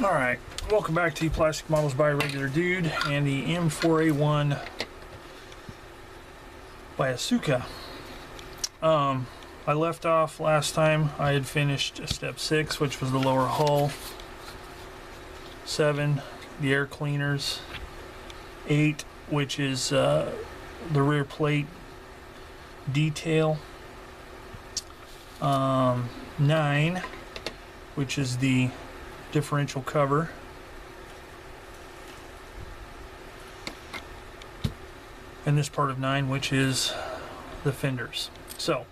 Alright, welcome back to Plastic Models by a Regular Dude and the M4A1 by Asuka. I left off last time. I had finished step 6, which was the lower hull. 7, the air cleaners. 8, which is the rear plate detail. 9, which is the differential cover. And this part of 9, which is the fenders. So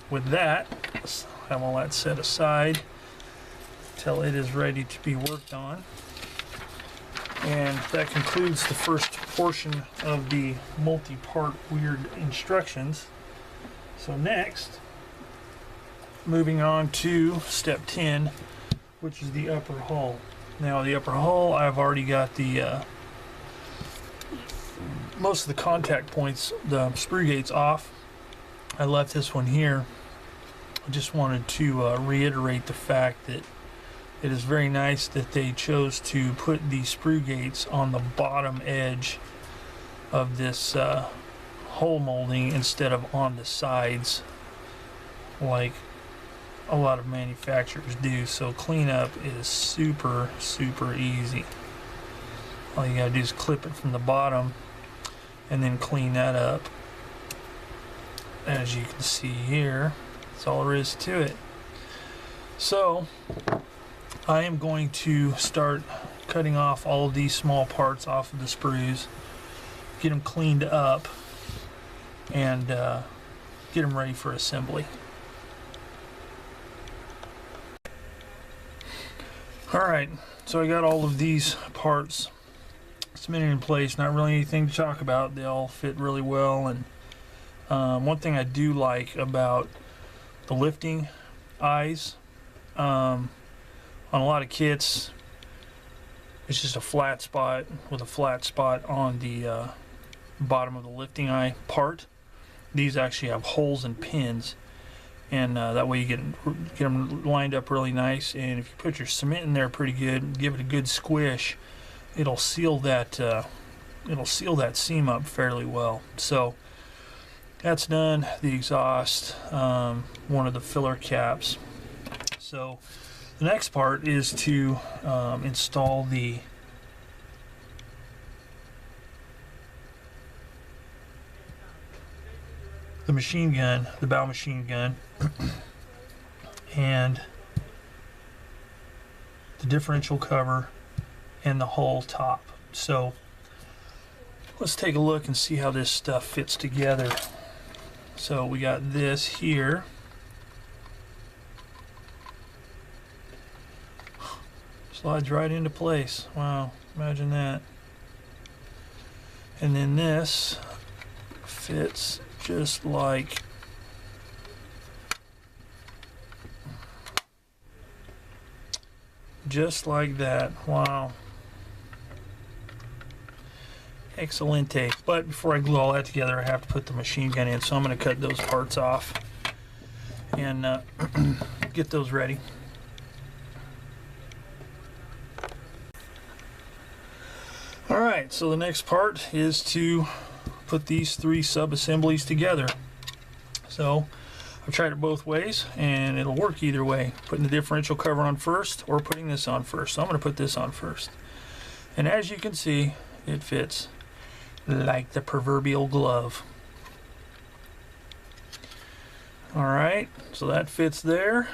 with that, let's have all that set aside till it is ready to be worked on. And that concludes the first portion of the multi-part weird instructions. So next, moving on to step 10, which is the upper hull. Now the upper hull, I've already got the most of the contact points, the sprue gates off. I left this one here. I just wanted to reiterate the fact that it is very nice that they chose to put the sprue gates on the bottom edge of this hull molding instead of on the sides like a lot of manufacturers do. So cleanup is super easy. All you gotta do is clip it from the bottom and then clean that up. As you can see here, that's all there is to it. So I am going to start cutting off all of these small parts off of the sprues, get them cleaned up, and get them ready for assembly. Alright, so I got all of these parts cemented in place. Not really anything to talk about. They all fit really well. And one thing I do like about the lifting eyes, on a lot of kits, it's just a flat spot with a flat spot on the bottom of the lifting eye part. These actually have holes and pins. And that way you get them lined up really nice. And if you put your cement in there pretty good, give it a good squish, it'll seal that seam up fairly well. So that's done. The exhaust, one of the filler caps. So the next part is to install the machine gun, the bow machine gun, and the differential cover and the whole top. So let's take a look and see how this stuff fits together. So we got this here. Slides right into place. Wow, imagine that. And then this fits just like that. Wow, excelente. But before I glue all that together, I have to put the machine gun in, so I'm going to cut those parts off and get those ready. Alright, so the next part is to put these 3 sub-assemblies together. So I've tried it both ways and it'll work either way, putting the differential cover on first or putting this on first. So I'm going to put this on first, and as you can see, it fits like the proverbial glove. Alright, so that fits there,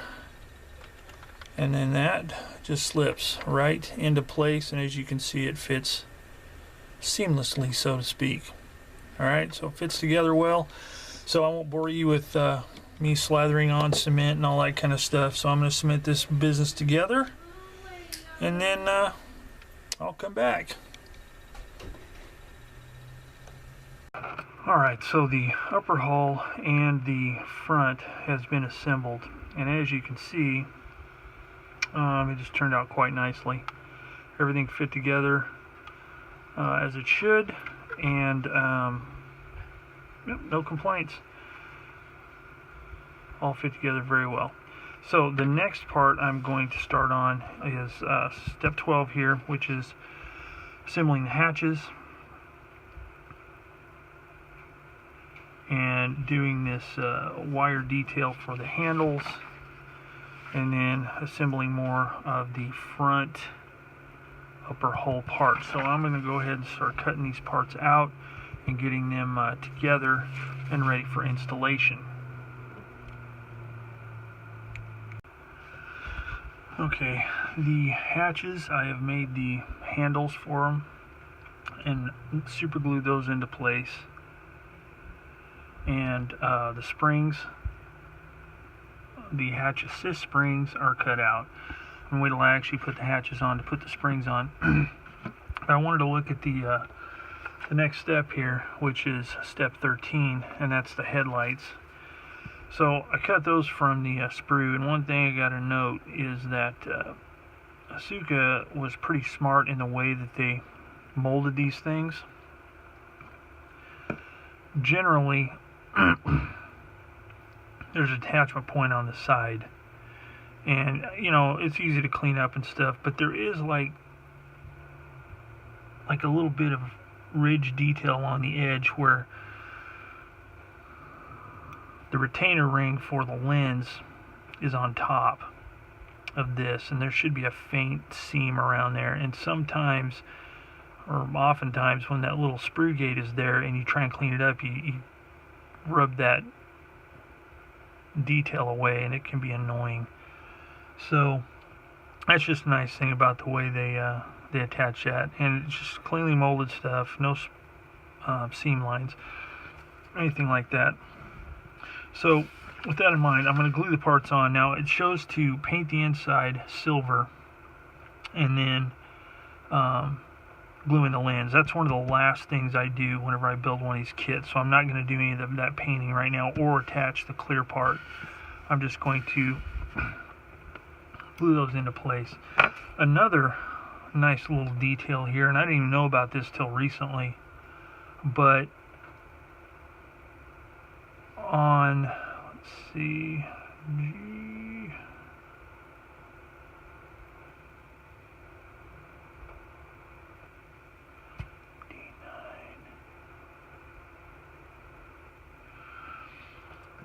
and then that just slips right into place, and as you can see, it fits seamlessly, so to speak. Alright, so it fits together well. So I won't bore you with me slathering on cement and all that kind of stuff. So I'm going to cement this business together, and then I'll come back. Alright, so the upper hull and the front has been assembled, and as you can see, it just turned out quite nicely. Everything fit together as it should, and yep, no complaints. All fit together very well. So the next part I'm going to start on is step 12 here, which is assembling the hatches and doing this wire detail for the handles, and then assembling more of the front upper hull parts. So I'm going to go ahead and start cutting these parts out and getting them together and ready for installation. Okay, the hatches, I have made the handles for them and super glued those into place. And the springs, the hatch assist springs, are cut out. And wait till I actually put the hatches on to put the springs on. I wanted to look at the next step here, which is step 13, and that's the headlights. So I cut those from the sprue, and one thing I got to note is that Asuka was pretty smart in the way that they molded these things. Generally, there's an attachment point on the side, and you know, it's easy to clean up and stuff, but there is like a little bit of ridge detail on the edge where the retainer ring for the lens is on top of this, and there should be a faint seam around there. And sometimes, or oftentimes, when that little sprue gate is there and you try and clean it up, you rub that detail away, and it can be annoying. So that's just a nice thing about the way they attach that, and it's just cleanly molded stuff, no seam lines, anything like that. So with that in mind, I'm going to glue the parts on. Now it shows to paint the inside silver and then glue in the lens. That's one of the last things I do whenever I build one of these kits. So I'm not going to do any of that painting right now or attach the clear part. I'm just going to glue those into place. Another nice little detail here, and I didn't even know about this till recently, but on, let's see,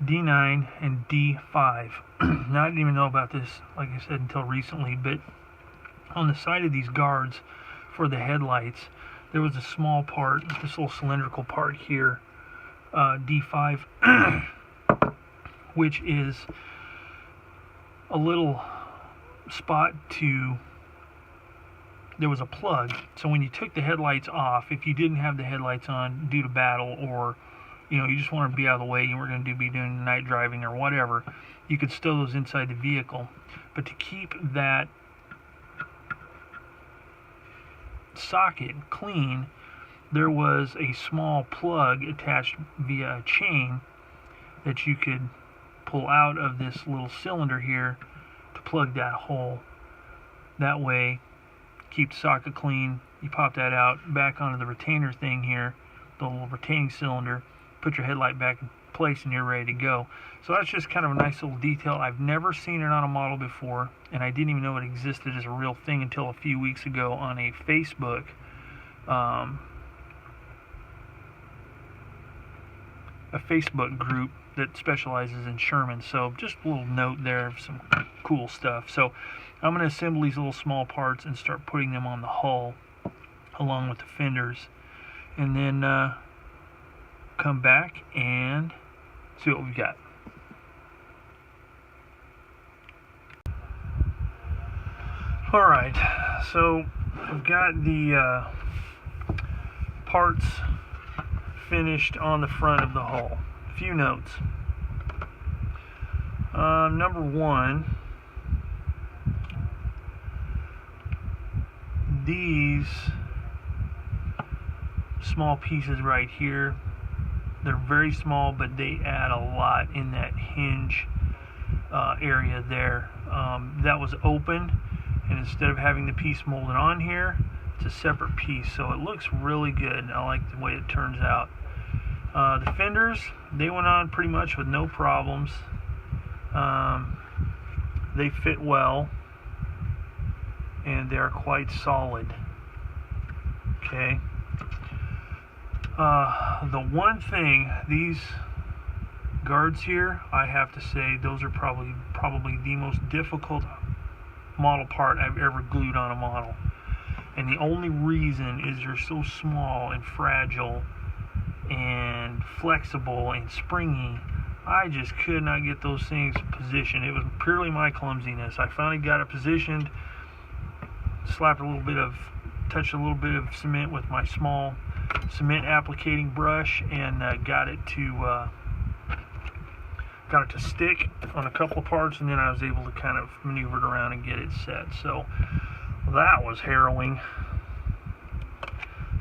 D9 and D5. Now I didn't even know about this, like I said, until recently, but on the side of these guards for the headlights, there was a small part, this little cylindrical part here, D5, which is a little spot to, there was a plug, so when you took the headlights off, if you didn't have the headlights on due to battle, or you know, you just want to be out of the way, you weren't going to be doing night driving or whatever, you could stow those inside the vehicle. But to keep that socket clean, there was a small plug attached via a chain that you could pull out of this little cylinder here to plug that hole. That way, keep the socket clean. You pop that out, back onto the retainer thing here, the little retaining cylinder, put your headlight back in place, and you're ready to go. So that's just kind of a nice little detail. I've never seen it on a model before, and I didn't even know it existed as a real thing until a few weeks ago on a Facebook group that specializes in Sherman. So just a little note there of some cool stuff. So I'm going to assemble these little small parts and start putting them on the hull along with the fenders, and then come back and see what we've got. Alright, so I've got the parts finished on the front of the hull. A few notes. Number one, these small pieces right here, they're very small, but they add a lot in that hinge area there. That was open, and instead of having the piece molded on here, it's a separate piece, so it looks really good. I like the way it turns out. The fenders, they went on pretty much with no problems. they fit well, and they're quite solid. Okay. The one thing, these guards here, I have to say, those are probably the most difficult model part I've ever glued on a model. And the only reason is they're so small and fragile and flexible and springy. I just could not get those things positioned. It was purely my clumsiness. I finally got it positioned, touched a little bit of cement with my small cement applicating brush, and got it to stick on a couple of parts, and then I was able to kind of maneuver it around and get it set. So that was harrowing.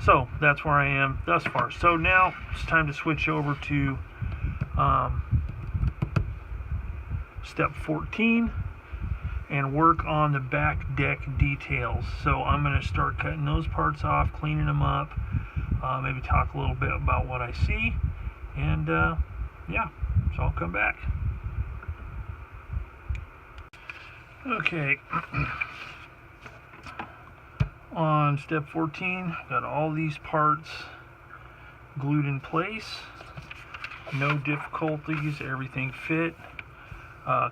So that's where I am thus far. So now it's time to switch over to step 14 and work on the back deck details. So I'm going to start cutting those parts off, cleaning them up, maybe talk a little bit about what I see, and yeah, so I'll come back. Okay. On step 14, got all these parts glued in place, no difficulties, everything fit.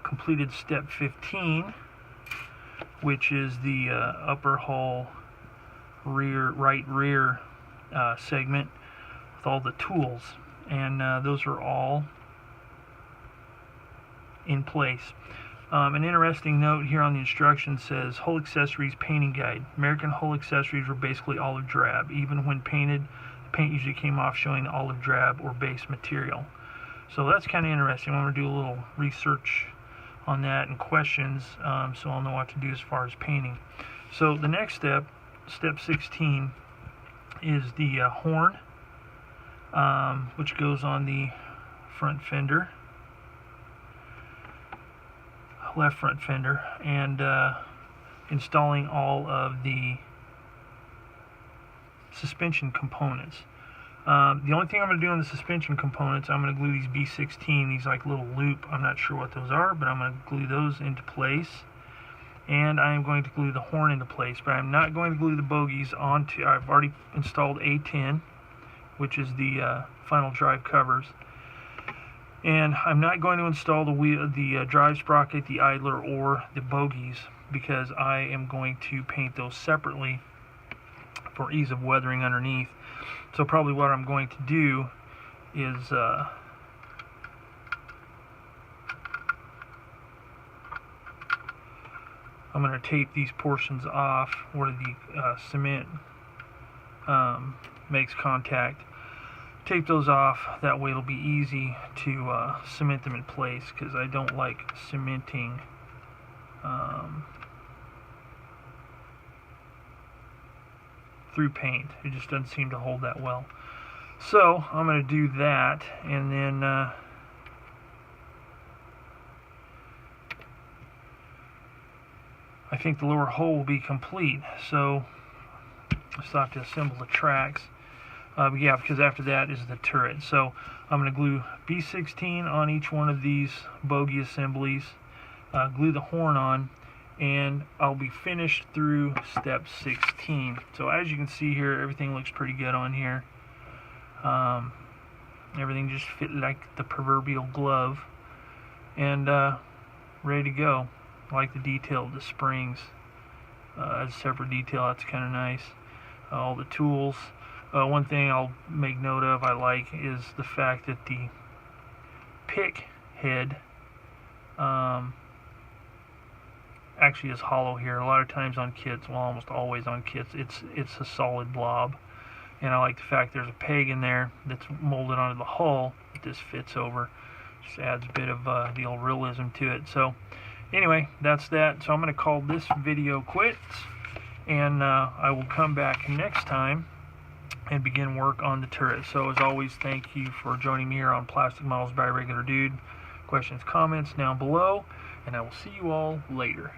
Completed step 15, which is the upper hull right rear segment with all the tools, and those are all in place. An interesting note here on the instructions says hull accessories painting guide. American hull accessories were basically olive drab. Even when painted, the paint usually came off showing olive drab or base material. So that's kind of interesting. I'm going to do a little research on that and questions, so I'll know what to do as far as painting. So the next step, step 16, is the horn, which goes on the front fender, left front fender, and installing all of the suspension components. The only thing I'm going to do on the suspension components, I'm going to glue these B16, these like little loop, I'm not sure what those are, but I'm going to glue those into place, and I am going to glue the horn into place, but I'm not going to glue the bogies onto. I've already installed A10, which is the final drive covers, and I'm not going to install the drive sprocket, the idler, or the bogies, because I am going to paint those separately for ease of weathering underneath. So probably what I'm going to do is I'm going to tape these portions off where the cement makes contact. Tape those off, that way it'll be easy to cement them in place, because I don't like cementing through paint. It just doesn't seem to hold that well. So I'm going to do that, and then I think the lower hull will be complete. So I still have to assemble the tracks. Yeah, because after that is the turret. So I'm going to glue B16 on each one of these bogie assemblies, glue the horn on, and I'll be finished through step 16. So as you can see here, everything looks pretty good on here. Everything just fit like the proverbial glove, and ready to go. I like the detail of the springs as a separate detail. That's kind of nice. All the tools. One thing I'll make note of I like is the fact that the pick head actually is hollow here. A lot of times on kits, well, almost always on kits, it's a solid blob, and I like the fact there's a peg in there that's molded onto the hull that this fits over. Just adds a bit of the old realism to it. So anyway, that's that. So I'm going to call this video quits, and I will come back next time and begin work on the turret. So as always, thank you for joining me here on Plastic Models by Regular Dude. Questions, comments down below, and I will see you all later.